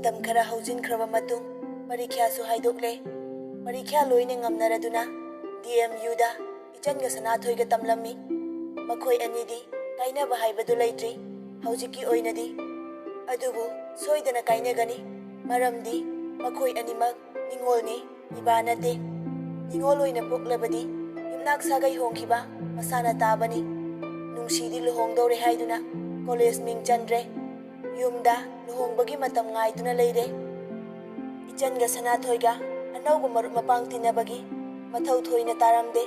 Matam khara hauzinkraba matung parikhyaasu haidokle. Parikya loine ngamnaraduna DMU da Ichan ga Sanathoi ga tamlammi. Makhoi anidi kainaba haibadu leitri. Haujiki oinadi adubu soidana kainagani. Maramdi makhoi animak ningolni ibanate. Ningol oina poklabadi yumnak sagai hongkiba masana tabani. Nungsidi luhongdore haiduna college ming chandre. Yumda luhongbagi matam ngaiduna leire. Ichan ga Sanathoi ga anauba marup mapang tinabagi mathau thoina taramde.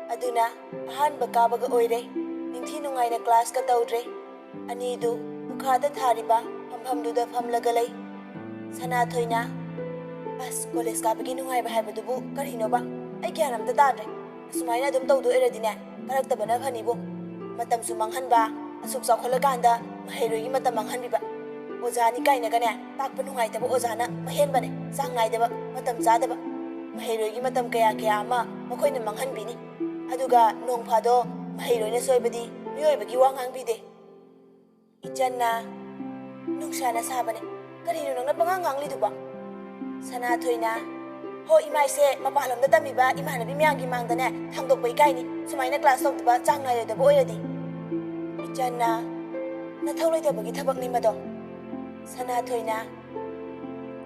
Aduna ahanba kabaga oire. Ningthi nungaina class ka tawdre. Anidu ukhada thariba famfamduda famlaga lei. Sanathoi na as college kabagi nungaiba haibadubu karinoba ai gyanamda tadre. Asumaina adum tawdu eradine karaktabana phanibo. Matam sumanghanba asuk chawkhalaganda mahairogi matam manghanbiba. Ojani kainagane takpa nungaitaba ojana mahenbane sangaidaba matam zadaba. Mahairogi matam kaya kaya ama makoina manghanbini. Aduga nongphado mahairoina soibadi miyoibagi wa ngangbide. Ichanna nungsana sabane karino nangna pangangangliduba. Sanathoi na ho imaise mapalamda tamiba imanabi myangi mangdane thangdokpa ikaini sumaina class tawdaba changngaidaba oiradi. Ichanna nathau leidabagi thabakni mado. Sanathoi na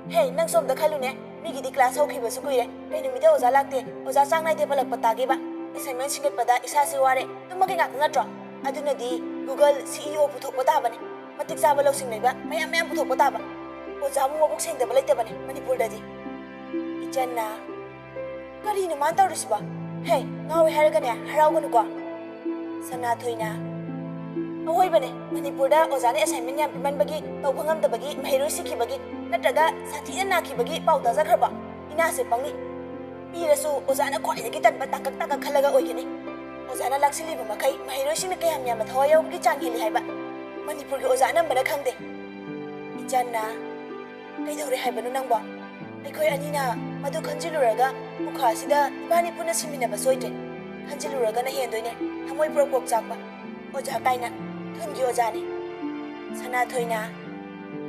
hey nang somda khalune migidi class hokhibasu kuire kai numida oja lakte oja changngaide palakpa tageba assignment singatpada isasi ware tumagi ngak natro adunadi Google CEO puthokpa tabane matik chaba losing leiba mayam puthokpa taba oja mu mabuk sengdaba leitabane Manipur dadi. Ichanna karino man tawrisiba hey ngawe haragane harauganu ko. Sanathoi na ahoibane Manipurda ojane assignment yam pimanbagi tawbhangamdabagi mahairoi sikhibagi natraga sathina nakhibagi pauta jakhraba inase pangi pirasu ojana khwaidagi tanba takak khalaga oigani. Ojana laksiliba makai mahairoi singna kayam yam thawai yawgi changheli haiba Manipurgi ojana bana khangde. Ichanna kaidore haibanu nangba aikoi anina madu khanjiluraga mukhasida ibani puna siminaba soidre khanjiluraga na hendoine thamoi propok chakpa oja kaina thungi ojani. Sanathoi na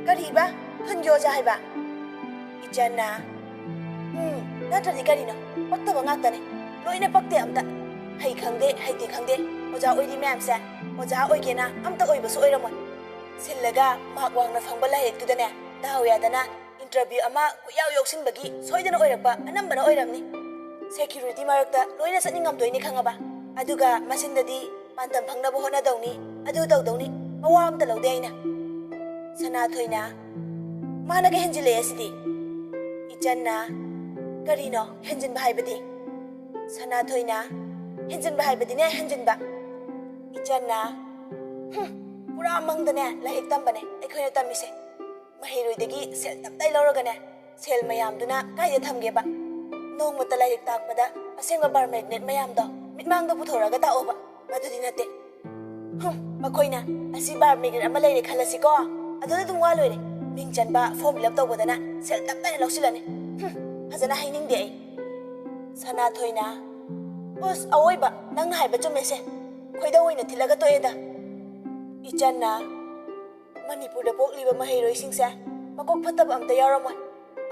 kariba thungi oja haiba. Ichanna natradi karino paktaba ngaktane loina pakte amta hai khangde haiti khangde oja oidi myamse oja oigena amta oibasu oiramon sillaga mak wangna phangba lahek tudane daw yadana interview ama kuyaw yoksinbagi soidana oirakpa anambana oiramni. Security marakta loina satningamdoini khangaba aduga masindadi pantam phangnaba honadawni adu tawdawni mawa amta lawde aina. Sanathoi na managa henjile asidi. Ichanna karino henjinba haibadi. Sanathoi na henjinba haibadi ne henjinba. Ichanna pura mangdane lahik tambane aikhoina tamise mahairoidagi sel taptai lawragane sel mayamduna kaida thamgeba nongmata lahik takpada asengba bar magnet mayamdo mitmangda puthoraga taoba madudi nate makoina asi bar magnet ama leire khalasiko aduna dum waloire mingchanba form fill up tawbadana sel taptai lawsilane hazana hainingde ai. Sanathoi na bus awoiba nangna haiba chumese khoida oina thilaga toeda. Ichanna Manipurda pokliba mahairoi singsa makok phataba amta yaramon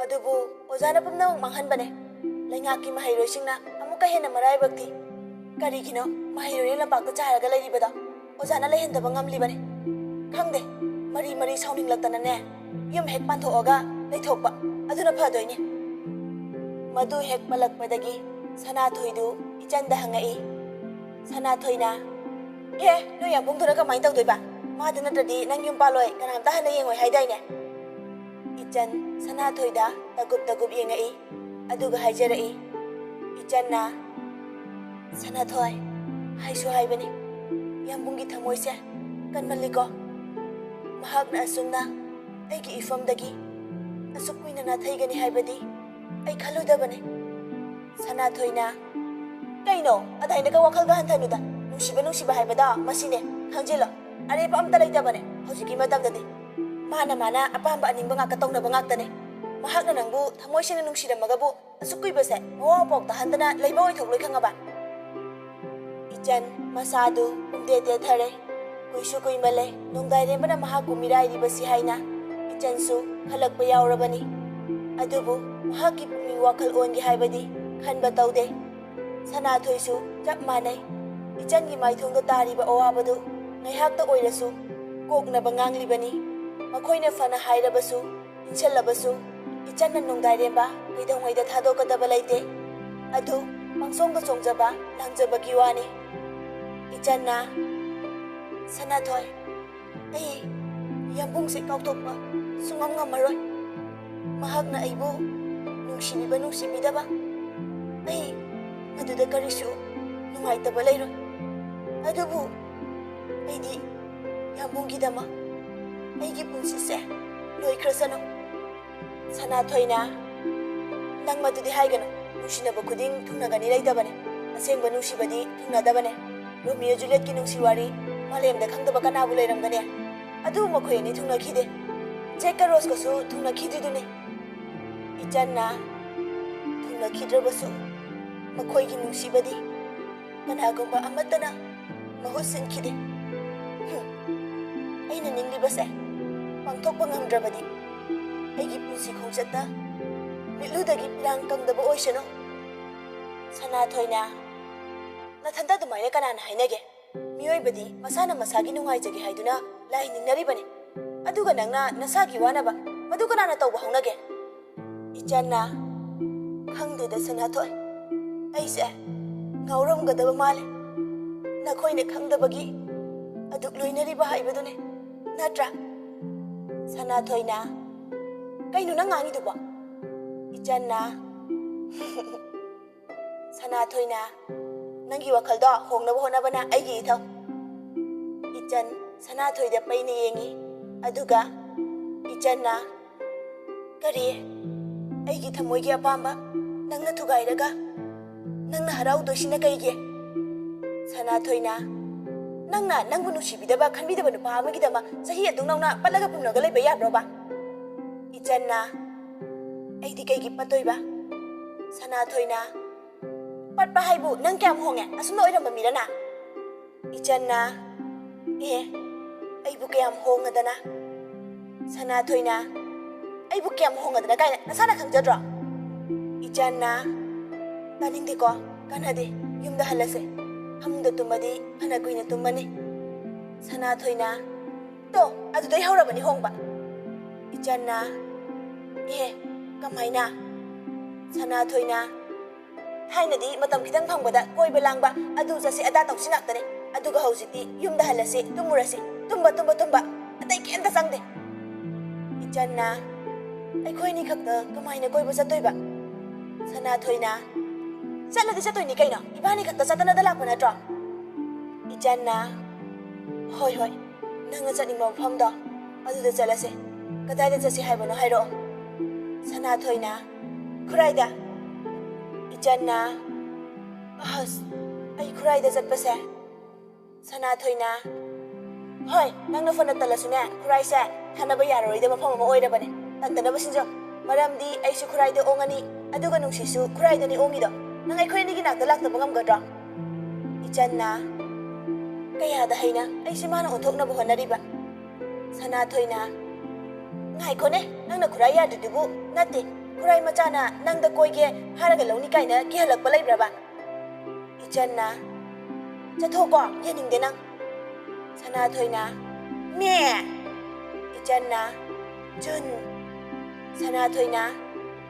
adubu ojana pumnamuk manghanbane laingaki mahairoi singna amuka hena maraibakti karigino mahairoi lampakta charaga leiribada ojana lehendaba ngamlibane khangde mari sauninglaktana yum hek panthoaga leithokpa aduna phadoine. Madu hek palakpadagi Sanathoi du Ichanda hangai. Sanathoi na no yam bungthora kamai tawdoiba mada natradi nang yum paloi kanamta hana yengoi haidaine. Ichan Sanathoi da tagub yengai aduga haijarai. Ichanna Sanathoi haisu haibani yambungi thamoise kanmaliko mahakna asumna aigi ifamdagi asukkuina na thaigani haibadi ai khaludabane. Sanathoi na kaino adaina ka wakhal ga hanthanuda nungsiba haibada masine khangjilo arepa amta leitabane hojiki matamdadi mana apamba aningba ngaka tawnaba ngaktane mahakna nangbu thamoisina nungsiramagabu asukkuibase mawa pokta handana leiba oithokloi khangaba. Ichan masadu umdete thare kuisu kuimale nongdaire bana mahaku mirai ribasi haina ꯏꯆꯟꯁꯨ ꯍꯜꯂꯛꯄ ꯌꯥꯎꯔꯕꯅꯤ ꯑꯗꯨꯕꯨ ꯃꯍꯥꯛꯀꯤ ꯄꯨꯛꯅꯤꯡ ꯋꯥꯈꯜ ꯑꯣꯟꯒꯦ ꯍꯥꯏꯕꯗꯤ ꯈꯟꯕ ꯇꯧꯗꯦ ꯁꯅꯥꯊꯣꯏꯁꯨ ꯆꯞ ꯃꯥꯟꯅꯩ ꯏꯆꯟꯒꯤ ꯃꯥꯏꯊꯣꯡꯗ ꯇꯥꯔꯤꯕ ꯑꯋꯥꯕꯗꯨ ꯉꯥꯏꯍꯥꯛꯇ ꯑꯣꯏꯔꯁꯨ ꯀꯣꯛꯅꯕ ꯉꯥꯡꯂꯤꯕꯅꯤ ꯃꯈꯣꯏꯅ ꯐꯅ ꯍꯥꯏꯔꯕꯁꯨ ꯏꯟꯁꯤꯜꯂꯕꯁꯨ ꯏꯆꯟꯅ ꯅꯨꯡꯗꯥꯏꯔꯦꯝꯕ ꯀꯩꯗꯧꯉꯩꯗ ꯊꯥꯗꯣꯛꯀꯗꯕ ꯂꯩꯇꯦ ꯑꯗꯨ ꯄꯪꯆꯣꯡꯗ ꯆꯣꯡꯖꯕ ꯂꯥꯡꯖꯕꯒꯤ ꯋꯥꯅꯤ ꯏꯆꯟꯅ ꯁꯅꯥꯊꯣꯏ ꯑꯩ ꯌꯥꯝꯕꯨꯡꯁꯦ ꯀꯥꯎꯊꯣꯛꯄ ꯁꯨꯡꯉꯝ ꯉꯝꯃꯔꯣꯏ ꯃꯍꯥꯛꯅ ꯑꯩꯕꯨ ꯅꯨꯡꯁꯤꯕꯤꯕ ꯅꯨꯡꯁꯤꯕꯤꯗꯕ ꯑꯩ ꯃꯗꯨꯗ ꯀꯔꯤꯁꯨ ꯅꯨꯡꯉꯥꯏꯇꯕ ꯂꯩꯔꯣꯏ ꯑꯗꯨꯕꯨ ꯑꯩꯗꯤ ꯌꯥꯝꯕꯨꯡꯒꯤꯗꯃꯛ ꯑꯩꯒꯤ ꯄꯨꯟꯁꯤꯁꯦ ꯂꯣꯏꯈ꯭ꯔꯁꯅꯨ ꯁꯅꯥꯊꯣꯏꯅ ꯅꯪ ꯃꯗꯨꯗꯤ ꯍꯥꯏꯒꯅꯨ ꯅꯨꯡꯁꯤꯅꯕ ꯈꯨꯗꯤꯡ ꯊꯨꯡꯅꯒꯅꯤ ꯂꯩꯇꯕꯅꯦ ꯑꯁꯦꯡꯕ ꯅꯨꯡꯁꯤꯕꯗꯤ ꯊꯨꯡꯅꯗꯕꯅꯦ ꯔꯣꯃꯤꯌꯣ ꯖꯨꯂꯤꯌꯠꯀꯤ ꯅꯨꯡꯁꯤ ꯋꯥꯔꯤ ꯃꯥꯂꯦꯝꯗ ꯈꯪꯗꯕ ꯀꯅꯥꯕꯨ ꯂꯩꯔꯝꯒꯅꯤ ꯑꯗꯨꯕꯨ ꯃꯈꯣꯏ ꯑꯅꯤ ꯊꯨꯡꯅꯈꯤꯗꯦ ꯖꯦꯛꯀ ꯔꯣꯁꯀꯁꯨ ꯊꯨꯡꯅꯈꯤꯗ꯭ꯔꯤꯗꯨꯅꯤ ꯏꯆꯟꯅ ꯊꯨꯡꯅꯈꯤꯗ꯭ꯔꯕꯁꯨ ꯃꯈꯣꯏꯒꯤ ꯅꯨꯡꯁꯤꯕꯗꯤ ꯀꯅꯥꯒꯨꯝꯕ ꯑꯃꯠꯇꯅ ꯃꯍꯨꯠ ꯁꯤꯟꯈꯤꯗꯦ ꯑꯩꯅ ꯅꯤꯡꯂꯤꯕꯁꯦ ꯄꯥꯡꯊꯣꯛꯄ ꯉꯝꯗ꯭ꯔꯕꯗꯤ ꯑꯩꯒꯤ ꯄꯨꯟꯁꯤ ꯈꯣꯡꯆꯠꯇ ꯃꯤꯠꯂꯨꯗꯒꯤ ꯄꯤꯔꯥꯡ ꯀꯪꯗꯕ ꯑꯣꯏꯁꯅꯨ ꯁꯅꯥꯊꯣꯏꯅ ꯅꯊꯟꯇ ꯑꯗꯨꯃꯥꯏꯅ ꯀꯅꯥꯅ ꯍꯥꯏꯅꯒꯦ ꯃꯤꯑꯣꯏꯕꯗꯤ ꯃꯁꯥꯅ ꯃꯁꯥꯒꯤ ꯅꯨꯡꯉꯥꯏꯖꯒꯦ ꯍꯥꯏꯗꯨꯅ ꯂꯥꯏ ꯅꯤꯡꯅꯔꯤꯕꯅꯤ ꯑꯗꯨꯒ ꯅꯪꯅ ꯅꯁꯥꯒꯤ ꯋꯥꯅꯕ ꯃꯗꯨ ꯀꯅꯥꯅ ꯇꯧꯕ ꯍꯧꯅꯒꯦ ꯏꯆꯟꯅ ꯈꯪꯗꯦꯗ ꯁꯅꯥꯊꯣꯏ ꯑꯩꯁꯦ ꯉꯥꯎꯔꯝꯒꯗꯕ ꯃꯥꯜꯂꯦ ꯅꯈꯣꯏꯅ ꯈꯪꯗꯕꯒꯤ ꯑꯗꯨꯛ ꯂꯣꯏꯅꯔꯤꯕ ꯍꯥꯏꯕꯗꯨꯅꯦ ꯅꯠꯇ꯭ꯔꯥ ꯁꯅꯥꯊꯣꯏꯅ ꯀꯩꯅꯣ ꯅꯪ ꯉꯥꯡꯉꯤꯗꯨꯕꯣ 이잖아. 사나토이나 ꯅꯪꯒꯤ ꯋꯥꯈꯜꯗꯣ ꯍꯣꯡꯅꯕ ꯍꯣꯠꯅꯕꯅ ꯑꯩꯒꯤ ꯏꯊꯧ 이짠 사나토이ꯗ ꯄꯩꯅ ꯌꯦꯡꯉꯤ ꯑꯗꯨꯒ 이짠나 ꯀꯔꯤ ꯑꯩꯒꯤ ꯊꯃꯣꯏꯒꯤ ꯑꯄꯥꯝꯕ ꯅꯪꯅ ꯊꯨꯒꯥꯏꯔꯒ ꯅꯪꯅ ꯍꯔꯥꯎꯗꯣꯏꯁꯤꯅ ꯀꯩꯒꯤ 사나토이나 ꯅꯪꯅ ꯅꯪꯕꯨ ꯅꯨꯡꯁꯤꯕꯤꯗꯕ ꯈꯟꯕꯤꯗꯕ ꯅꯨꯄꯥ ꯑꯃꯒꯤꯗꯃꯛ ꯆꯍꯤ ꯑꯗꯨꯛ ꯅꯧꯅ ꯄꯠꯂꯒ ꯄꯨꯝꯂꯒ ꯂꯩꯕ ꯌꯥꯕ꯭ꯔꯣꯕ 이짠나 ꯑꯩꯗꯤ ꯀꯩꯒꯤ ꯄꯠꯇꯣꯏꯕ 사나토이나 ꯄꯠꯄ ꯍꯥꯏꯕꯨ ꯅꯪ ꯀꯌꯥꯝ ꯍꯣꯡꯉꯦ ꯑꯁꯨꯝꯅ ꯑꯣꯏꯔꯝꯕ ꯃꯤꯔꯅ 이짠나 ꯑꯩꯕꯨ ꯀꯌꯥꯝ ꯍꯣꯡꯉꯗꯅ 사나토이나 ꯑꯩꯕꯨ ꯀꯌꯥꯝ ꯍꯣꯡꯉꯗꯅ ꯀꯥꯏꯅ ꯅꯁꯥꯅ ꯈꯪꯖꯗ꯭ꯔꯣ 이짠나 ꯇꯥꯅꯤꯡꯗꯦꯀꯣ ꯀꯥꯟꯅꯗꯦ ꯌꯨꯝꯗ ꯍꯜꯂꯁꯦ ꯐꯃꯨꯡꯗ ꯇꯨꯝꯃꯗꯤ ꯐꯅ ꯀꯨꯏꯅ ꯇꯨꯝꯃꯅꯤ 사나토이나 ꯇꯣ ꯑꯗꯨꯗꯩ ꯍꯧꯔꯕꯅꯤ ꯍꯣꯡꯕ 이짠나 ꯀꯃꯥꯏꯅ 사나토이나 ꯊꯥꯏꯅꯗꯤ ꯃꯇꯝ ꯈꯤꯇꯪ ꯐꯪꯕꯗ ꯀꯣꯏꯕ ꯂꯥꯡꯕ ꯑꯗꯨ ꯆꯠꯁꯤ ꯑꯗꯥ ꯇꯧꯁꯤ ꯉꯥꯛꯇꯅꯦ ꯑꯗꯨꯒ ꯍꯧꯖꯤꯛꯇꯤ ꯌꯨꯝꯗ ꯍꯜꯂꯁꯤ ꯇꯨꯝꯃꯨꯔꯁꯤ ꯇꯨꯝꯕ ꯑꯇꯩ ꯀꯩꯝꯇ ꯆꯪꯗꯦ 이짠나 ꯑꯩꯈꯣꯏꯅꯤ ꯈꯛꯇ ꯀꯃꯥꯏꯅ ꯀꯣꯏꯕ ꯆꯠꯇꯣꯏꯕ 사나토이나 ꯆꯠꯂꯗꯤ ꯆꯠꯇꯣꯏꯅꯤ ꯀꯩꯅꯣ ꯏꯕꯥꯅꯤ ꯈꯛꯇ ꯆꯠꯇꯅꯗ ꯂꯥꯛꯄ ꯅꯠꯇ꯭ꯔꯣ 이짠나 ꯍꯣꯏ ꯅꯪꯅ ꯆꯠꯅꯤꯡꯕ ꯃꯐꯝꯗꯣ ꯑꯗꯨꯗ ꯆꯠꯂꯁꯦ ꯀꯗꯥꯏꯗ ꯆꯠꯁꯤ ꯍꯥꯏꯕꯅꯣ ꯍꯥꯏꯔꯛꯑꯣ 사나토이나 ꯈꯨꯔꯥꯏꯗ 이짠나 ꯑꯁ ꯑꯩ ꯈꯨꯔꯥꯏꯗ ꯆꯠꯄꯁꯦ 사나토이나 ꯍꯣꯏ ꯅꯪꯅ ꯐꯅ ꯇꯜꯂꯁꯨꯅꯦ ꯈꯨꯔꯥꯏꯁꯦ ꯊꯥꯅꯕ ꯌꯥꯔꯔꯣꯏꯗꯕ ꯃꯐꯝ ꯑꯃ ꯑꯣꯏꯔꯕꯅꯦ ꯇꯟꯗꯅꯕ ꯁꯤꯟꯖꯧ ꯃꯔꯝꯗꯤ ꯑꯩꯁꯨ ꯈꯨꯔꯥꯏꯗ ꯑꯣꯡꯉꯅꯤ ꯑꯗꯨꯒ ꯅꯨꯡꯁꯤꯠꯁꯨ ꯈꯨꯔꯥꯏꯗꯅꯤ ꯑꯣꯡꯉꯤꯗꯣ ꯅꯪ ꯑꯩꯈꯣꯏ ꯑꯅꯤꯒꯤ ꯅꯥꯛꯇ ꯂꯥꯛꯇꯕ ꯉꯝꯒꯗ꯭ꯔꯣ 이짠나 ꯀꯌꯥꯗ ꯍꯩꯅ ꯑꯩꯁꯦ ꯃꯥꯅ ꯑꯣꯟꯊꯣꯛꯅꯕ ꯍꯣꯠꯅꯔꯤꯕ 사나토이나 ꯉꯥꯏꯈꯣꯅꯦ ꯅꯪꯅ ꯈꯨꯔꯥꯏ ꯌꯥꯗ꯭ꯔꯤꯗꯨꯕꯨ ꯅꯠꯇꯦ ꯈꯨꯔꯥꯏ ꯃꯆꯥꯅ ꯅꯪꯗ ꯀꯣꯏꯒꯦ ꯍꯥꯏꯔꯒ ꯂꯧꯅꯤ ꯀꯥꯏꯅ ꯀꯤꯍꯜꯂꯛꯄ ꯂꯩꯕ꯭ꯔꯕ 이짠나 ꯆꯠꯊꯣꯛꯀꯣ ꯌꯥꯅꯤꯡꯗꯦ ꯅꯪ 사나토이나 ꯃꯦ 이짠나 준 사나토이나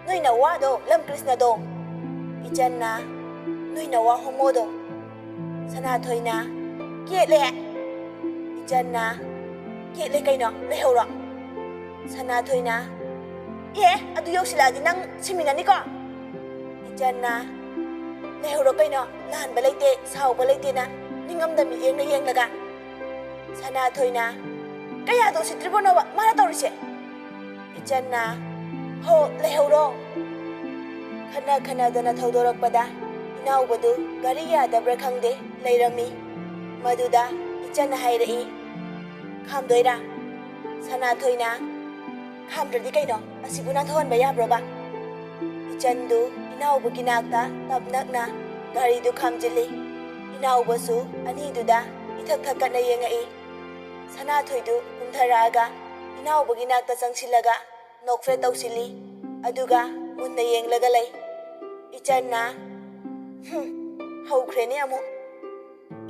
너희 나와도 람 크리스나도 이짠나 너희 나와 호모도 사나토이나 ቄ레 이짠나 ቄ레 그이노 레호로 사나토이나 아두 역시라디 낭 시민아니까 이짠나 레호로 그이노 라한바 레이테 사오바 레이테나 닝엄다미 잉나 잉나가 사나토이나 까야도 시트리보노바 마라 떠오르시 이짠나 호 레호로 khana thaudorakpada inaubadu gari yadabra khangde leirami maduda ichanna hairai khamdoira 사나토이나 khamdradi kaino asibuna thonba yabroba ichandu inaubugi nakta tabnakna gari du khamjili inaubasu aniduda ithak thakana yengai 사나토이du kumtharaga inaubagi nakta changsilaga nokfre tawsili aduga munna yenglaga lay ichanna haukrene amuk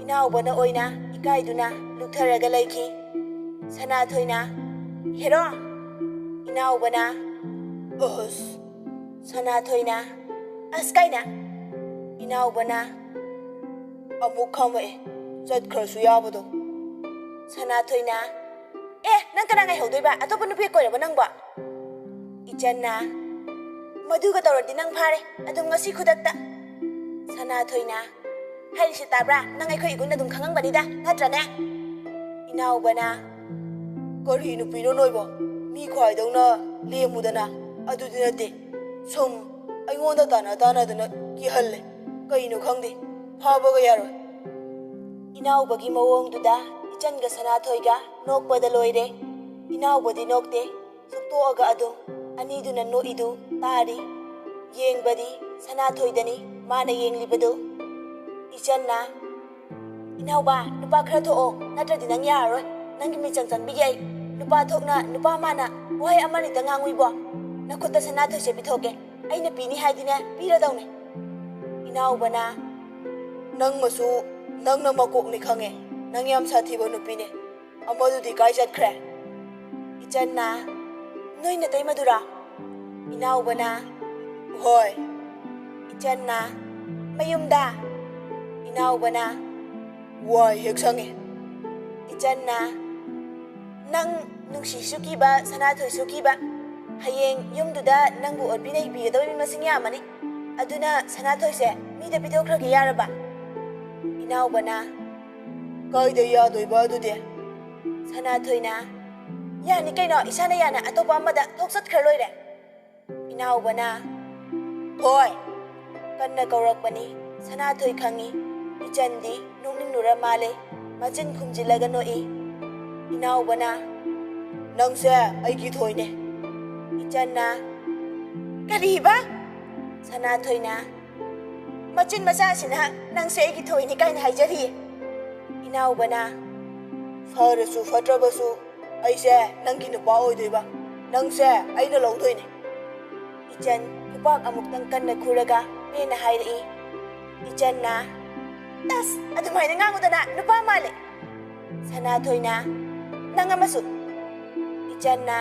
inaubana oina ikaiduna lutharaga layki Sanathoina hero inaubana Sanathoina askaina inaubana amuk khamae chatkhrasu yabado Sanathoina nang kana ngai hodoiba atopa nupi koiraba nangba ichanna maduga tawradi nang phare adum ngasi khudakta Sanathoina hairisi tabra nang aikhoi igunda dum khangangbani da natrane inaubana kari nupino noibo mi khwaidongna lemudana adudi nate sum aingonda tana dana kihalle kaino khangde phabaga yaro inaubagi mawongduda ichanga Sanathoiga nokpada loire inaubadi nokte suktoaga adum aniduna noidu tari yengbadi Sanathoidani mana yenglibadu ichanna inauba nupa khara thoo natradi nang yaroi nangi mi changchanbigi ai nupa thokna nupa mana wai amani ta nganguibo nakhutta Sanathoi se bithoke aina pini haidina piradawne inaubana nang masu nang na makokni khange nang yam sathiba nupine amadudi kai chatkre ichanna noina tai madura inaubana hoi ichanna mayumda inaubana wai heksange ichanna nang nungsi sukiba Sanathoi sukiba hayeng yumduda nangbu odbinai biyadawi masing yamani aduna Sanathoi se mida pitokhrage yaraba inaubana kaida yadoiba adude Sanathoina yani kaino isana yana atopa amada thoksatkhra loire inaubana hoi kanna kaurakpani Sanathoi khangi ichandi nungningnura male machin khumjilaga noi inaubana nangse aigi thoine ichanna kariba Sanathoina machin macha sina nangse aigi thoine kaina haijari inaubana farasu fatrabasu aise nangi nupa oidoiba nangse aina lawdoine ichan kupak amuktang kanna khuraga pena hairi ichanna tas adumaina ngangudana nupa male Sanathoina nang amasu ichanna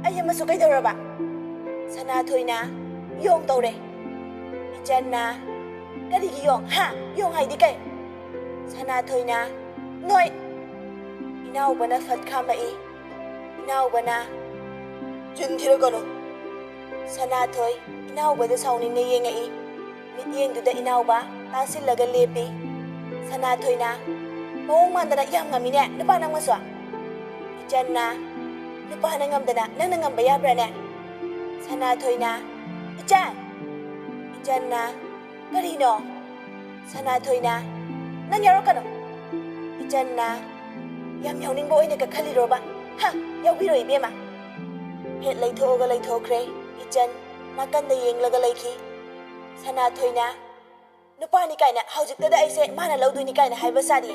ayamasu kaidoraba Sanathoina yong tawre ichanna karigi yong yong haidi kai Sanathoina noi inaubana fatkhamai inaubana chindhiragano Sanathoi inaubada sauningna yengai mityengduda inauba tasillaga lepi Sanathoina mawong mandana yam ngamine nupa nang maswa ichanna nupa nang ngamdana nang ngamba yabrane Sanathoina ichanna karino Sanathoina nang yarokano ichanna yam yauningbo oina ka khaliroba yaubiro ibema het laithoga laithokre ichan nakanda yenglaga laiki Sanathoina nupani kaina haujiktada aise mana lawduini kaina haiba sari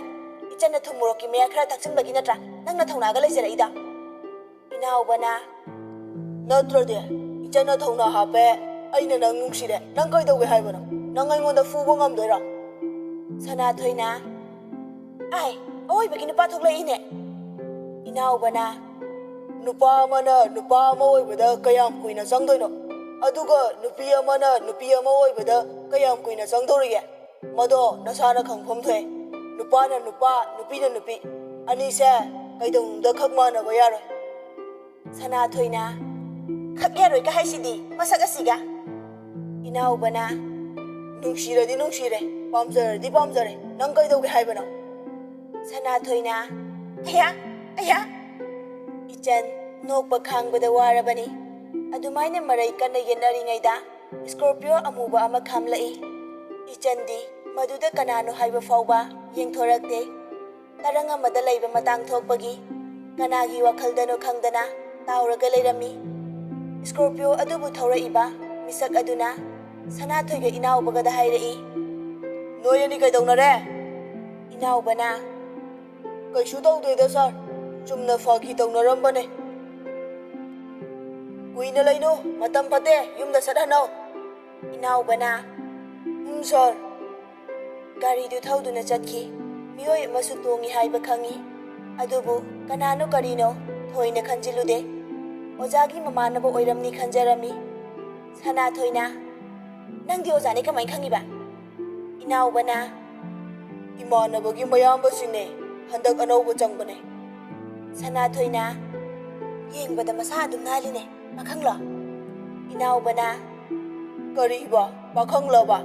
ichanna thumoroki meya khara thaksinbagi natra nangna thaunaga laisaraida inaubana natrode ichanna thauna hape aina nang nungsire nang kaidauge haibano nang aingonda fubo ngamdoira Sanathoina ai oibagi nupa thoklaine inaubana nupa ama oibada kayam kuina changdoino aduga nupi ama oibada kayam kuina changdorige mado nasana khangphom thoi nupana nupa nupina nupi anise kaidongda khakmana bayaro Sanathoina khakyaroi ka haisidi masak asiga inaubana nungsiradi nungsire pamjaradi pamjare nang kaidauge haibana Sanathoina aya ichan nokpa khangbada warabani adumaina marai kanna yenaringaida Scorpio amuba ama khamlai ichandi maduda kanano haiba fauba yengthorakte tarang amada laiba matang thokpagi kanagi wakaldano khangdana tauraga leirami Scorpio adubu thoraiba misak aduna Sanathoiga inaubagada hairai noyani kaidaunare inaubana kaisu tawdeda sar chumna fagi taunarambane Kuina layno, matam pate, yumda sadhano. Inaubana, sir. Gari du thauduna chatki, miyoi amasu tongi haiba khangi. Adubu, kanano karino, thoina khanjilude. Ojagi mamanabo oiramni khanjarami. Sana thoina, nangdi ojani kamai khangiba. Inaubana, imanabagi mayamba sine, handak anauba changbane. Sana thoina, yengbada masa adum naline, makhanglo. Inaubana, kariba, makhanglo ba.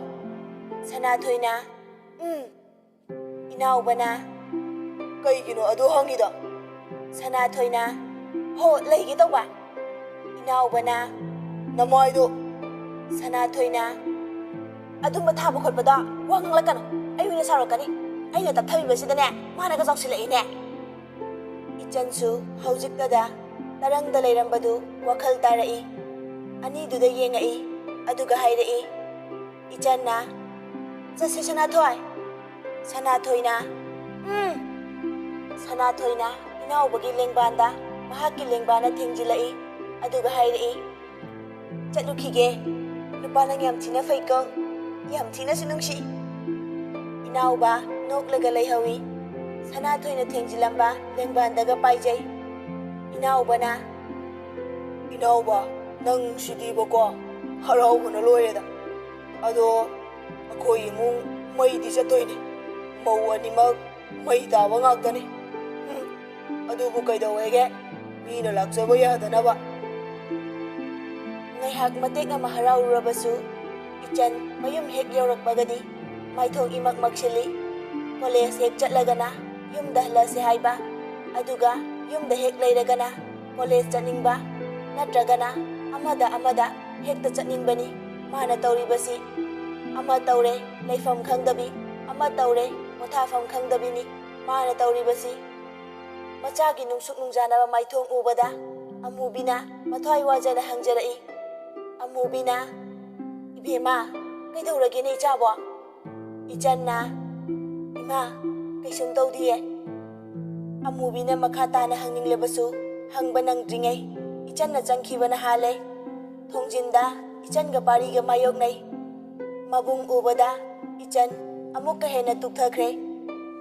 Sana thoina, Inaubana, kaigino adu hangida. Sana thoina, ho leigi tawba. Inaubana, namaido. Sana thoina, adu mathaba khotpada wanglakana. Ayuna sarokani. Aina tapthabibasidane, managa jawsilaine. Ichansu haujiktada tarangda leirambadu wakhal tarai. Aniduda yengai, aduga hairai. Ichanna, jase sana thoy. Sana thoina, Sana thoina, inaubagi lengbanda, mahaki lengbana thengjilai, aduga hairai. Chatlukige, nupa nang yam thina faiko, yam thina sinungsi. Inauba, noklaga leihawi. Sana thoina thengjilamba, lengbandaga paijai. Inaubana, Inauba, nang sidiba ko, haraubuna loireda. Ado, akoi imung may di chatoyne. Mau animag, may tawa ngagtani. Adubu kaidawege, mina laksaba yadanaba. Ngaihak matek nga maharaurabasu, ichan mayum hek yaurakpagadi, maithong imak magsili. College hek chatlagana, yum dahlase haiba. Aduga, yum da hek lairagana, college chaningba. Natragana, amada hekta chaningbani, mana tauribasi. Ama taure, laifam khangdabi, ama taure, mothafam khangdabini, mana tauribasi. Machagi nungsuk nungjanaba maithong ubada, amubina, mathwai wajana hangjarai. Amubina, ibema, kaidawragene ichabo. Ichanna, ima, kaisum tawdiye. Amubina makhatana hangninglebasu, hangba nangdringai, ichanna changkhibana hale. Thongjinda, ichanga pariga mayoknai. Mabung ubada, ichan, amukka hena tukthakre.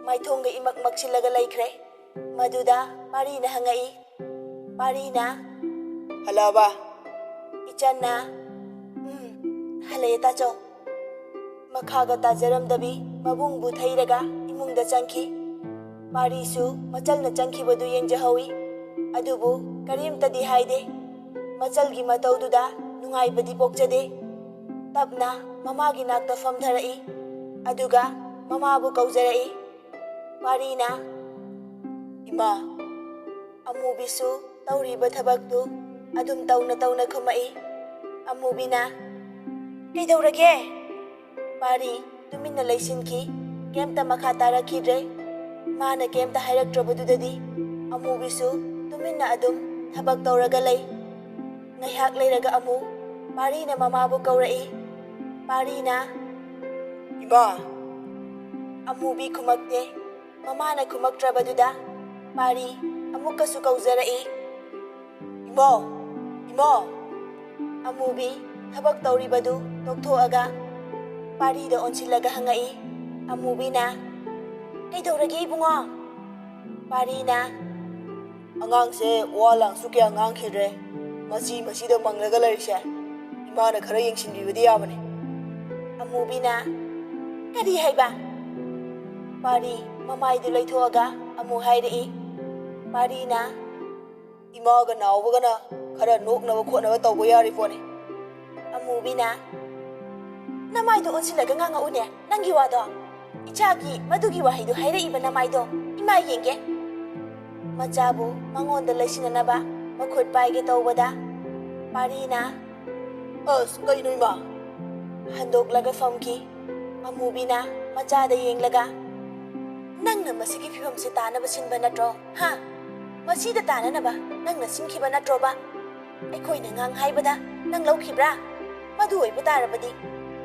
Maithongga imak maksilaga laikre. Maduda, parina hangai. Parina, halaba. Ichanna, halaya tacho. Makhaga tajaramdabi, mabung buthairaga, imungda changki. Parisu, machalna changkhibadu yengjahawi. Adubu, karimtadi haide. Machalgi mataududa, nungaibadi pokjade. Tapna, mamagi nakta famdharai. Aduga, mamabu kaujarai. Parina, Ima, amubisu, tauriba thabaktu, adum tauna khumai. Amubina, kaidawrage? Pari, tuminna laisinki, kemta makha tarakidre. Mana kemta hairaktrabadudadi. Amubisu, tuminna adum thabak tawraga lay. Ngaihak lairaga amu, Parina mamabu kaurai. Parina, Ima. Amubi kumakte, mamana kumaktrabaduda. Pari, amukkasu kaujarai. Imo. Amubi, thabak tauribadu, tokthoaga. Parida onsilaga hangai. Amubina, kaidawrage ibungo? Parina, angangse walang sukya ngangkhidre. Masida manglaga larise. Imana khara yengsinbibadi yabane. Amubina, kari haiba? Pari, mamaidu laithoaga, amu hairai. Parina, imaga naubagana khara noknaba khotnaba tawba yari pone. Amubina, namaidu onsilaga nganga nangi wado. Ichagi madugi wahidu hairaiba namaido, ima yenge. Machabu mangonda laisinanaba, makhut paige tawbada. Parina, kaino ima? Handoklaga famki. Amubina, machada yenglaga. Nangna masigi phibamse tanaba sinba natro, ha? Masida tananaba, nangna sinkhiba natro ba? Aikhoina ngang haibada, nang laukhibra? Madu oiba tarabadi,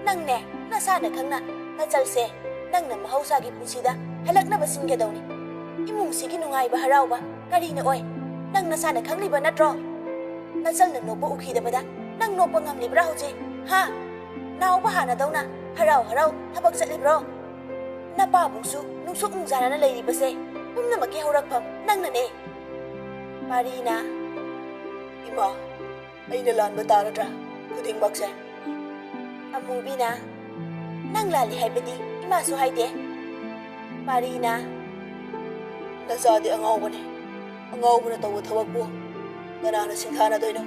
nangne, nasana khangna, nachalse, nangna mahausagi punsida, halaknaba singadawni. Imungsigi nungaiba harauba, karina oi, nang nasana khangliba natro? ꯅꯆꯜꯅ ꯅꯣꯛꯄ ꯎꯈꯤꯗꯕꯗ ꯅꯪ ꯅꯣꯛꯄ ꯉꯝꯂꯤꯕ꯭ꯔꯥ ꯍꯧꯖꯤꯛ? ꯍꯥ? ꯅꯥꯎꯕ ꯍꯥꯟꯅꯗꯧꯅ ꯍꯔꯥꯎ ꯍꯔꯥꯎ ꯊꯕꯛ ꯆꯠꯂꯤꯕ꯭ꯔꯣ? ꯅꯄꯥꯕꯨꯡꯁꯨ ꯅꯨꯡꯁꯨꯛ ꯅꯨꯡꯖꯥꯅꯅ ꯂꯩꯔꯤꯕꯁꯦ ꯄꯨꯝꯅꯃꯛꯀꯤ ꯍꯧꯔꯛꯐꯝ ꯅꯪꯅꯅꯦ꯫ ꯄꯥꯔꯤꯅ ꯏꯃꯥ, ꯑꯩꯅ ꯂꯥꯟꯕ ꯇꯥꯔꯗ꯭ꯔꯥ ꯈꯨꯗꯤꯡꯃꯛꯁꯦ? ꯑꯃꯨꯕꯤꯅ ꯅꯪ ꯂꯥꯜꯂꯤ ꯍꯥꯏꯕꯗꯤ ꯏꯃꯥꯁꯨ ꯍꯥꯏꯗꯦ꯫ ꯄꯥꯔꯤꯅ ꯅꯆꯥꯗꯤ ꯑꯉꯥꯎꯕꯅꯦ, ꯑꯉꯥꯎꯕꯅ ꯇꯧꯕ ꯊꯕꯛꯄꯨ ꯀꯅꯥꯅ ꯁꯤꯡꯊꯥꯅꯗꯣꯏꯅꯣ?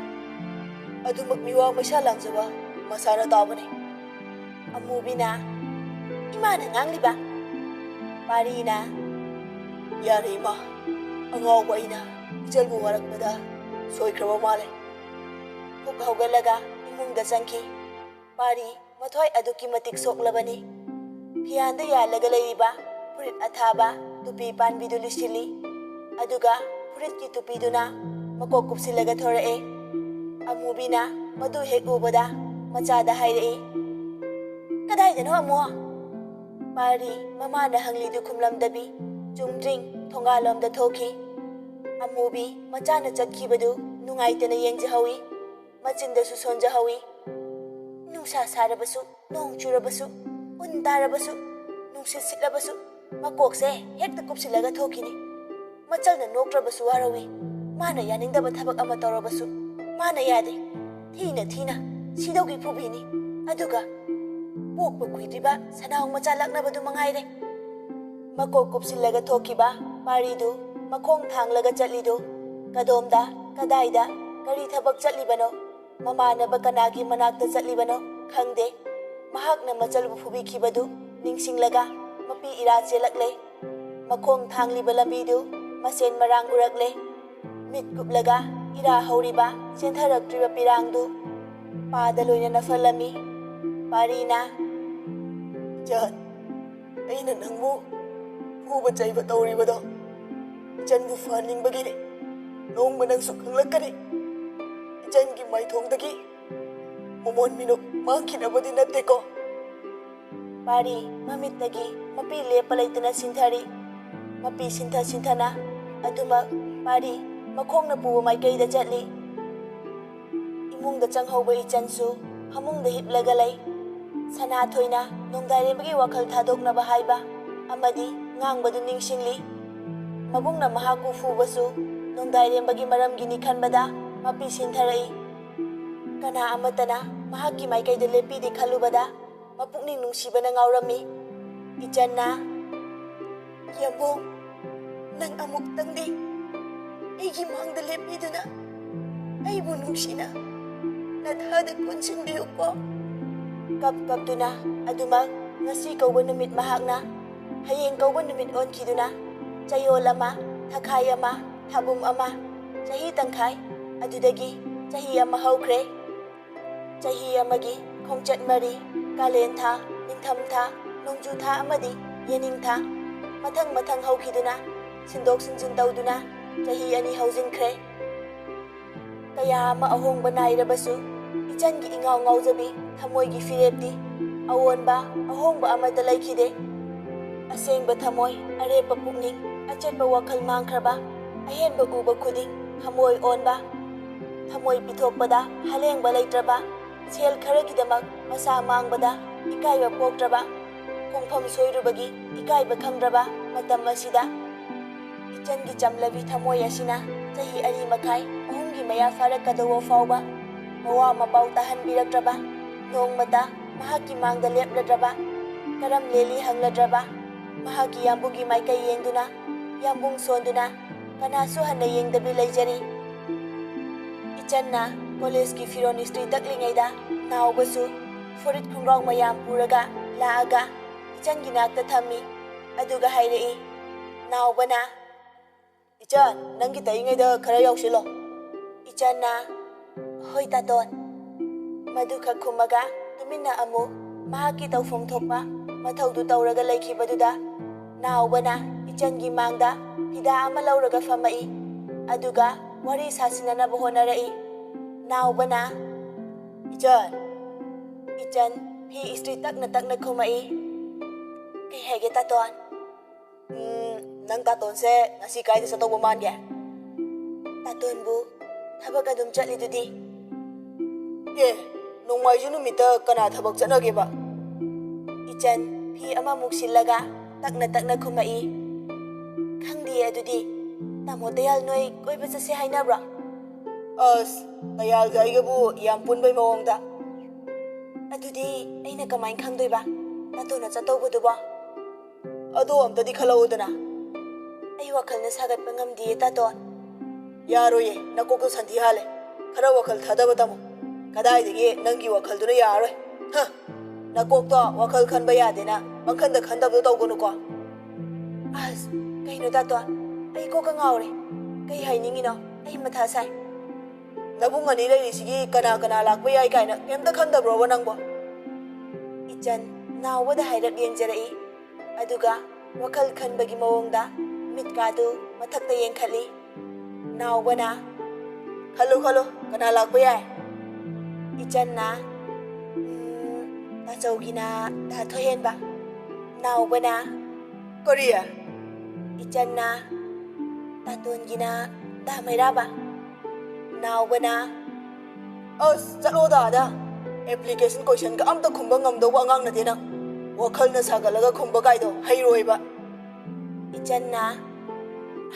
ꯑꯗꯨꯃꯛ ꯃꯤꯋꯥ ꯃꯩꯁꯥ ꯂꯥꯡꯖꯕ ꯃꯁꯥꯅ ꯇꯥꯕꯅꯤ꯫ ꯑꯃꯨꯕꯤꯅ 이마는 앙리바. Parina. Yari ima. Angaw ba ina. Ijalbu warakbada. Soy kraba male. Puk hawgalaga imungda changki. Pari mathoy aduki matik soklabani. Phiyanda yalaga layriba. Purit athaba tupi panbidu lisili. Aduga purit ki tupi duna makok kupsilaga thorae. Amubina madu hek ubada machada hairei. Kadai dano amo? Pari mamana hanglidu kumlamdabi chungdring thongalomda thoki. Amubi machana chatkibadu nungaitana yengjahawi machindasu sonjahawi. Nungsa sarabasu nong churabasu un tarabasu nungsit sitlabasu makokse hekta kupsilaga thokini. Machalna nokrabasu warawi mana yaningdaba thabak ama tawrabasu mana yade thina sidawgi phubini aduga pokpa kuidriba sanawang macha laknabadu mangaire. Makok kupsilaga thokiba paridu makhong thanglaga chatlidu kadomda kadaida kari thabak chatlibano mamanaba kanagi manakta chatlibano khangde. Mahakna machalbu phubikhibadu ningsinglaga mapi ira chelaklei. Makhong thangliba lambidu masen marang uraklei. Mit kuplaga ira hauriba chentharaktriba pirangdu pada loinana falami. Parina Jan, aina nangmu fuba chaiba tawribado janbu faningbagini nongba nangsu khanglakani. Jangi maithongdagi momon minok mangkinabadi natteko. Pari mamittagi mapi lepa laitana sinthari. Mapi sinthana adumak pari makhongna puba maikaida chatli. Imungda changhauba ichansu hamungda hiplaga lay. Sana thoina nongdairembagi wakhal thadoknaba haiba amadi ngangbadu ningsingli. Mabungna mahaku fubasu nongdairembagi maramgini khanbada mapi sintharai. Kana amatana mahaki maikaida lepidi khalubada mapukning nungsibana ngawrami. Ichanna Yambong nang amuktangdi aigi mangda lepiduna aibu nungsina nathada punsinbiyuko. Kaptuna adumak ngasi kauba numit mahakna hayeng kauba numit onkiduna chayol ama thakai ama thabum ama chahi tangkhai adudagi chahi ama haukhre. Chahi amagi khongchat mari kalen tha ningtham tha nongju tha amadi yening tha mathang haukiduna sindok sinjin tawduna chahi ani haujinkre. Kaya ama ahongba nairabasu ichangi ingaw ngawjabi thamoygi firepdi awonba ahongba amata laikhide. Asengba thamoy arepa pukning achetba wakhal mangkhraba ahenba uba khuding thamoy onba. Thamoy pithokpada halengba leitraba sel kharagidamak masa mangbada ikaiba poktraba khongpham soirubagi ikaiba khangraba matam asida ichangi chamlabi thamoy asina chahi ari makhai ahumgi maya farakadawo fawba mawa mapau tahanbirakraba nongmata mahaki mangda lepladraba karam leli hangladraba mahaki yambungi maikai yengduna yambung sonduna kanasu hanna yengdabi leijari. Ichanna college ki firon istri taklingaida naubasu furit khungrong mayam puraga laaga ichangi nakta thammi aduga hairei. Naubana Ichan nangi taingaida khara yaushilo. Ichanna hoi taton madu khakhumaga tuminna amu mahaki tawfum thokpa mathaudu tawraga laikhibaduda naubana ichangi mangda hida ama lauraga famai aduga wari sasinanaba honarai. Naubana Ichan phi istri takna khumai. Kay hege taton nang taton se ngasi kaida sa tawba mangge. Taton bu ꯊꯕꯛ ꯑꯗꯨꯝ ꯆꯠꯂꯤꯗꯨꯗꯤ? ꯅꯣꯡꯃꯥꯏꯖꯤꯡ ꯅꯨꯃꯤꯠꯇ ꯀꯅꯥ ꯊꯕꯛ ꯆꯠꯅꯒꯦꯕ? ꯏꯆꯟ ꯐꯤ ꯑꯃꯃꯨꯛ ꯁꯤꯜꯂꯒ ꯇꯛꯅ ꯈꯨꯝꯃꯛꯏ꯫ ꯈꯪꯗꯤꯌꯦ ꯑꯗꯨꯗꯤ꯫ ꯇꯥꯃꯣ ꯗꯌꯥꯜ ꯅꯣꯏ ꯀꯣꯏꯕ ꯆꯠꯁꯦ ꯍꯥꯏꯅꯕ꯭ꯔꯣ? ꯗꯌꯥꯜꯒ ꯑꯩꯒꯕꯨ ꯌꯥꯝ ꯄꯨꯟꯕꯩ ꯃꯑꯣꯡꯗ꯫ ꯑꯗꯨꯗꯤ ꯑꯩꯅ ꯀꯃꯥꯏꯅ ꯈꯪꯗꯣꯏꯕ ꯇꯥꯇꯣꯟꯅ ꯆꯠꯇꯧꯕꯗꯨꯕꯣ? ꯑꯗꯣ ꯑꯝꯇꯗꯤ ꯈꯜꯂꯛꯎꯗꯅ꯫ ꯑꯩ ꯋꯥꯈꯜꯅ ꯁꯥꯒꯠꯄ ꯉꯝꯗꯤꯌꯦ ꯇꯥꯇꯣꯟ꯫ ꯌꯥꯔꯣꯏꯌꯦ, ꯅꯀꯣꯛꯇꯣ ꯁꯟꯊꯤ ꯍꯥꯜꯂꯦ꯫ ꯈꯔ ꯋꯥꯈꯜ ꯊꯥꯗꯕ ꯇꯝꯃꯨ꯫ ꯀꯗꯥꯏꯗꯒꯤ ꯅꯪꯒꯤ ꯋꯥꯈꯜꯗꯨꯅ ꯌꯥꯔꯔꯣꯏ꯫ ꯅꯀꯣꯛꯇꯣ ꯋꯥꯈꯜ ꯈꯟꯕ ꯌꯥꯗꯦꯅ ꯄꯪꯈꯟꯗ ꯈꯟꯗꯕꯗꯣ ꯇꯧꯒꯅꯨꯀꯣ꯫ ꯑꯁ ꯀꯩꯅꯣ ꯇꯥꯇꯣꯟ, ꯑꯩ ꯀꯣꯛꯀ ꯉꯥꯎꯔꯦ꯫ ꯀꯩ ꯍꯥꯏꯅꯤꯡꯉꯤꯅꯣ? ꯑꯩ ꯃꯊꯥ ꯁꯥꯏ꯫ ꯅꯕꯨꯡ ꯑꯅꯤ ꯂꯩꯔꯤꯁꯤꯒꯤ ꯀꯅꯥ ꯂꯥꯛꯄ ꯌꯥꯏ ꯀꯥꯏꯅ ꯀꯩꯝꯇ ꯈꯟꯗꯕ꯭ꯔꯣꯕ ꯅꯪꯕꯣ? ꯏꯆꯟ ꯅꯥꯎꯕꯗ ꯍꯥꯏꯔꯞ ꯌꯦꯡꯖꯔꯛꯏ꯫ ꯑꯗꯨꯒ ꯋꯥꯈꯜ ꯈꯟꯕꯒꯤ ꯃꯑꯣꯡꯗ ꯃꯤꯠꯀꯥꯗꯨ ꯃꯊꯛꯇ ꯌꯦꯡꯈꯠꯂꯤ꯫ ꯅꯥꯎꯕꯅ ꯈꯜꯂꯨ, ꯀꯅꯥ ꯂꯥꯛꯄ ꯌꯥꯏ? ꯏꯆꯟꯅ ꯇꯥꯆꯧꯒꯤꯅ ꯗꯥ ꯊꯣꯏꯍꯦꯟꯕ꯫ ꯅꯥꯎꯕꯅ ꯀꯔꯤ? ꯏꯆꯟꯅ ꯇꯥꯇꯣꯟꯒꯤꯅ ꯗꯥ ꯃꯩꯔꯥꯕ꯫ ꯅꯥꯎꯕꯅ ꯆꯠꯂꯣꯗ ꯑꯗ꯫ ꯑꯦꯄ꯭ꯂꯤꯀꯦꯁꯟ ꯀꯣꯏꯁꯟꯒ ꯑꯝꯇ ꯈꯨꯝꯕ ꯉꯝꯗꯧꯕ ꯑꯉꯥꯡ ꯅꯠꯇꯦ ꯅꯪ꯫ ꯋꯥꯈꯜꯅ ꯁꯥꯒꯠꯂꯒ ꯈꯨꯝꯕ ꯀꯥꯏꯗꯣ ꯍꯩꯔꯣꯏꯕ꯫ ꯏꯆꯟꯅ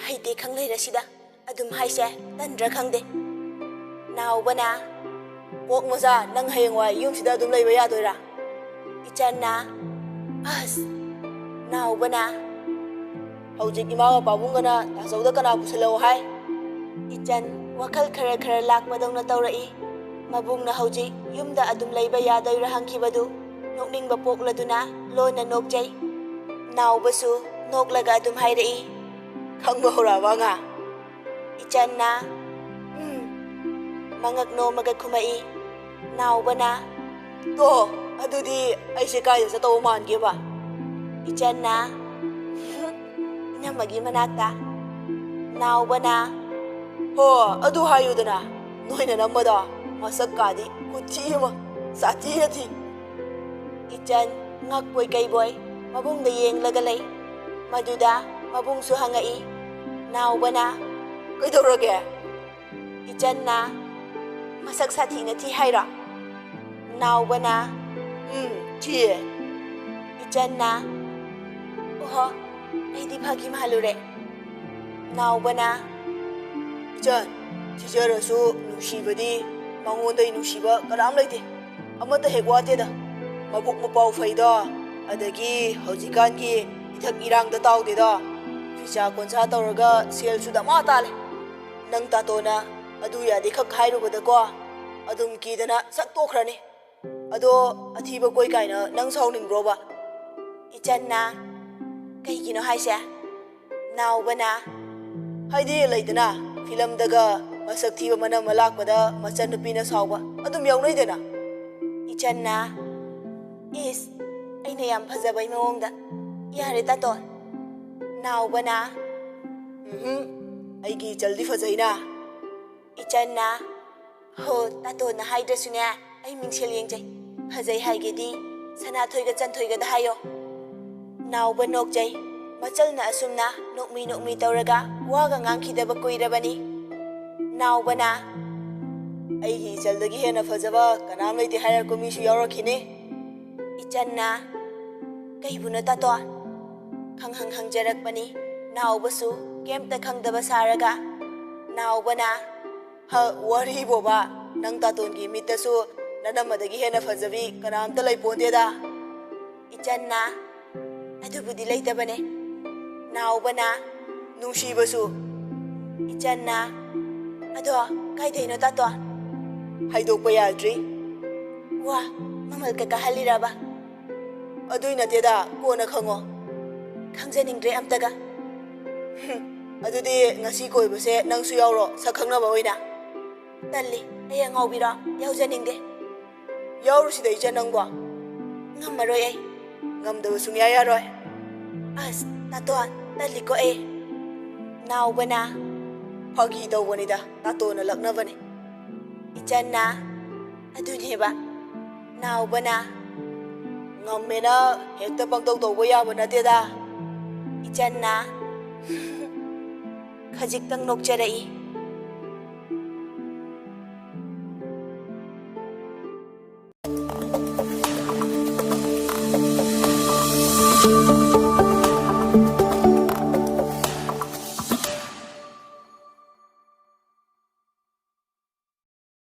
ꯍꯩꯇꯦ ꯈꯪꯂꯩꯔꯁꯤꯗ ꯑꯗꯨꯝ ꯍꯥꯏꯁꯦ, ꯇꯟꯗ꯭ꯔꯥ ꯈꯪꯗꯦ꯫ ꯅꯥꯎꯕꯅ ꯀꯣꯛ ꯃꯆꯥ, ꯅꯪ ꯍꯌꯦꯡꯋꯥꯏ ꯌꯨꯝꯁꯤꯗ ꯑꯗꯨꯝ ꯂꯩꯕ ꯌꯥꯗꯣꯏꯔꯥ? ꯏꯆꯟꯅ ꯅꯥꯎꯕꯅ ꯍꯧꯖꯤꯛ ꯏꯃꯥꯒ ꯄꯥꯕꯨꯡꯒꯅ ꯇꯥꯆꯧꯗ ꯀꯅꯥ ꯄꯨꯁꯤꯜꯂꯛꯑꯣ ꯍꯥꯏ? ꯏꯆꯟ ꯋꯥꯈꯜ ꯈꯔ ꯂꯥꯛꯄꯗꯧꯅ ꯇꯧꯔꯛꯏ꯫ ꯃꯕꯨꯡꯅ ꯍꯧꯖꯤꯛ ꯌꯨꯝꯗ ꯑꯗꯨꯝ ꯂꯩꯕ ꯌꯥꯗꯣꯏꯔꯥ ꯍꯪꯈꯤꯕꯗꯨ ꯅꯣꯛꯅꯤꯡꯕ ꯄꯣꯛꯂꯗꯨꯅ ꯂꯣꯟꯅ ꯅꯣꯛꯆꯩ꯫ ꯅꯥꯎꯕꯁꯨ ꯅꯣꯛꯂꯒ ꯑꯗꯨꯝ ꯍꯥꯏꯔꯛꯏ, ꯈꯪꯕ ꯍꯧꯔꯛꯑꯕ ꯑꯉꯥꯡ? ꯏꯆꯟꯅ ꯃꯉꯛ ꯅꯣꯝꯃꯒ ꯈꯨꯝꯃꯛꯏ꯫ ꯅꯥꯎꯕꯅ ꯑꯗꯨꯗꯤ ꯑꯩꯁꯦ ꯀꯥꯏꯗ ꯆꯠꯇꯧꯕ ꯃꯥꯟꯒꯦꯕ? ꯏꯆꯟꯅ ꯏꯅꯝꯃꯒꯤ ꯃꯅꯥꯛꯇ꯫ ꯅꯥꯎꯕꯅ ꯑꯗꯨ ꯍꯥꯏꯌꯨꯗꯅ꯫ ꯅꯣꯏꯅ ꯅꯝꯕꯗꯣ ꯃꯁꯛꯀꯥꯗꯤ ꯈꯨꯊꯤ ꯑꯃ, ꯁꯥꯊꯤꯅ ꯊꯤ꯫ ꯏꯆꯟ ꯉꯛꯄꯣꯏ ꯀꯩꯕꯣꯏ ꯃꯕꯨꯡꯗ ꯌꯦꯡꯂꯒ ꯂꯩ꯫ ꯃꯗꯨꯗ ꯃꯕꯨꯡꯁꯨ ꯍꯪꯉꯛꯏ꯫ ꯅꯥꯎꯕꯅ ꯀꯩꯗꯧꯔꯒꯦ? ꯏꯆꯟꯅ ꯃꯁꯛ ꯁꯥꯊꯤꯅ ꯊꯤ ꯍꯥꯏꯔꯣ? ꯅꯥꯎꯕꯅ ꯊꯤꯌꯦ꯫ ꯏꯆꯟꯅ ꯑꯩꯗꯤ ꯐꯥꯒꯤ ꯃꯥꯜꯂꯨꯔꯦ꯫ ꯅꯥꯎꯕꯅ ꯏꯆꯟ, ꯊꯤꯖꯔꯁꯨ ꯅꯨꯡꯁꯤꯕꯗꯤ ꯃꯉꯣꯟꯗꯩ ꯅꯨꯡꯁꯤꯕ ꯀꯅꯥꯝ ꯂꯩꯇꯦ꯫ ꯑꯃꯠꯇ ꯍꯦꯛ ꯋꯥꯠꯇꯦꯗ꯫ ꯃꯕꯨꯛ ꯃꯄꯥꯎ ꯐꯩꯗꯣ, ꯑꯗꯒꯤ ꯍꯧꯖꯤꯛꯀꯥꯟꯒꯤ ꯏꯊꯛ ꯏꯔꯥꯡꯗ ꯇꯥꯎꯗꯦꯗꯣ꯫ ꯐꯤꯁꯥ ꯀꯣꯟꯁꯥ ꯇꯧꯔꯒ ꯁꯦꯜꯁꯨ ꯗꯃꯥ ꯇꯥꯜꯂꯦ꯫ ꯅꯪ ꯇꯥꯇꯣꯅ ꯑꯗꯨ ꯌꯥꯗꯦ ꯈꯛ ꯍꯥꯏꯔꯨꯕꯗꯀꯣ ꯑꯗꯨꯝ ꯀꯤꯗꯅ ꯁꯠ ꯇꯣꯛꯈ꯭ꯔꯅꯤ꯫ ꯑꯗꯣ ꯑꯊꯤꯕ ꯀꯣꯏ ꯀꯥꯏꯅ ꯅꯪ ꯁꯥꯎꯅꯤꯡꯕ꯭ꯔꯣꯕ? ꯏꯆꯟꯅ ꯀꯩꯒꯤꯅꯣ ꯍꯥꯏꯁꯦ? ꯅꯥꯎꯕꯅ ꯍꯥꯏꯗꯤ ꯂꯩꯗꯅ, ꯐꯤꯂꯝꯗꯒ ꯃꯁꯛ ꯊꯤꯕ ꯃꯅꯝ ꯑꯃ ꯂꯥꯛꯄꯗ ꯃꯆꯟꯅꯨꯄꯤꯅ ꯁꯥꯎꯕ ꯑꯗꯨꯝ ꯌꯥꯎꯅꯩꯗꯅ꯫ ꯏꯆꯟꯅ ꯑꯩꯅ ꯌꯥꯝ ꯐꯖꯕꯩ ꯃꯑꯣꯡꯗ, ꯌꯥꯔꯦ ꯇꯥꯇꯣꯟ꯫ ꯅꯥꯎꯕꯅ ꯑꯩꯒꯤ ꯏꯆꯜꯗꯤ ꯐꯖꯩꯅ꯫ ꯏꯆꯟꯅ ꯇꯥꯇꯣꯟꯅ ꯍꯥꯏꯗ꯭ꯔꯁꯨꯅꯦ ꯑꯩ ꯃꯤꯡꯁꯦꯜ ꯌꯦꯡꯖꯩ꯫ ꯐꯖꯩ ꯍꯥꯏꯒꯦꯗꯤ ꯁꯅꯥꯊꯣꯏꯒ ꯆꯟꯊꯣꯏꯒꯗ ꯍꯥꯏꯌꯣ꯫ ꯅꯥꯎꯕ ꯅꯣꯛꯆꯩ꯫ ꯃꯆꯜꯅ ꯑꯁꯨꯝꯅ ꯅꯣꯛꯃꯤ ꯇꯧꯔꯒ ꯋꯥꯒ ꯉꯥꯡꯈꯤꯗꯕ ꯀꯨꯏꯔꯕꯅꯤ꯫ ꯅꯥꯎꯕꯅ ꯑꯩꯒꯤ ꯏꯆꯜꯗꯒꯤ ꯍꯦꯟꯅ ꯐꯖꯕ ꯀꯅꯥꯝ ꯂꯩꯇꯦ ꯍꯥꯏꯔꯛꯄ ꯃꯤꯁꯨ ꯌꯥꯎꯔꯛꯈꯤꯅꯤ꯫ ꯏꯆꯟꯅ ꯀꯩꯕꯨꯅꯣ ꯇꯥꯇꯣꯟ? ꯍꯪꯖꯔꯛꯄꯅꯤ꯫ ꯅꯥꯎꯕꯁꯨ ꯀꯩꯝꯇ ꯈꯪꯗꯕ ꯁꯥꯔꯒ꯫ ꯅꯥꯎꯕꯅ ꯋꯥꯔꯤꯕꯣꯕ, ꯅꯪ ꯇꯥꯇꯣꯟꯒꯤ ꯃꯤꯠꯇꯁꯨ ꯅꯅꯝꯃꯗꯒꯤ ꯍꯦꯟꯅ ꯐꯖꯕꯤ ꯀꯅꯥꯝꯇ ꯂꯩꯄꯣꯟꯇꯦꯗ꯫ ꯏꯆꯟꯅ ꯑꯗꯨꯕꯨꯗꯤ ꯂꯩꯇꯕꯅꯦ꯫ ꯅꯥꯎꯕꯅ ꯅꯨꯡꯁꯤꯕꯁꯨ꯫ ꯏꯆꯟꯅ ꯑꯗꯣ ꯀꯥꯏꯗꯩꯅꯣ ꯇꯥꯇꯣꯟ? ꯍꯥꯏꯗꯣꯛꯄ ꯌꯥꯗ꯭ꯔꯤ꯫ ꯋꯥ, ꯃꯃꯜꯀ ꯀꯥꯍꯜꯂꯤꯔꯕ? ꯑꯗꯨꯏ ꯅꯠꯇꯦꯗ, ꯀꯣꯟꯅ ꯈꯪꯉꯣ꯫ ꯈꯪꯖꯅꯤꯡꯗ꯭ꯔꯦ ꯑꯝꯇꯒ꯫ ꯑꯗꯨꯗꯤ ꯉꯁꯤ ꯀꯣꯏꯕꯁꯦ ꯅꯪꯁꯨ ꯌꯥꯎꯔꯣ, ꯁꯛ ꯈꯪꯅꯕ ꯑꯣꯏꯅ꯫ ꯇꯜꯂꯤ, ꯑꯩ ꯑꯉꯥꯎꯕꯤꯔꯣ, ꯌꯥꯎꯖꯅꯤꯡꯗꯦ꯫ ꯌꯥꯎꯔꯨꯁꯤꯗ ꯏꯆꯟ ꯅꯪꯕꯣ꯫ ꯉꯝꯃꯔꯣꯏ ꯑꯩ꯫ ꯉꯝꯗꯕ ꯁꯨꯡꯌꯥ ꯌꯥꯔꯣꯏ꯫ ꯇꯥꯇꯣꯟ, ꯇꯜꯂꯤꯀꯣ ꯑꯩ꯫ ꯅꯥꯎꯕꯅ ꯐꯥꯒꯤ ꯇꯧꯕꯅꯤꯗ, ꯇꯥꯇꯣꯟꯅ ꯂꯛꯅꯕꯅꯤ꯫ ꯏꯆꯟꯅ ꯑꯗꯨꯅꯦꯕ꯫ ꯅꯥꯎꯕꯅ ꯉꯝꯃꯦꯅ ꯍꯦꯛꯇ ꯄꯪꯇꯧ ꯇꯧꯕ ꯌꯥꯕ ꯅꯠꯇꯦꯗ꯫ ꯏꯆꯟꯅ ꯈꯖꯤꯛꯇꯪ ꯅꯣꯛꯆꯔꯛꯏ꯫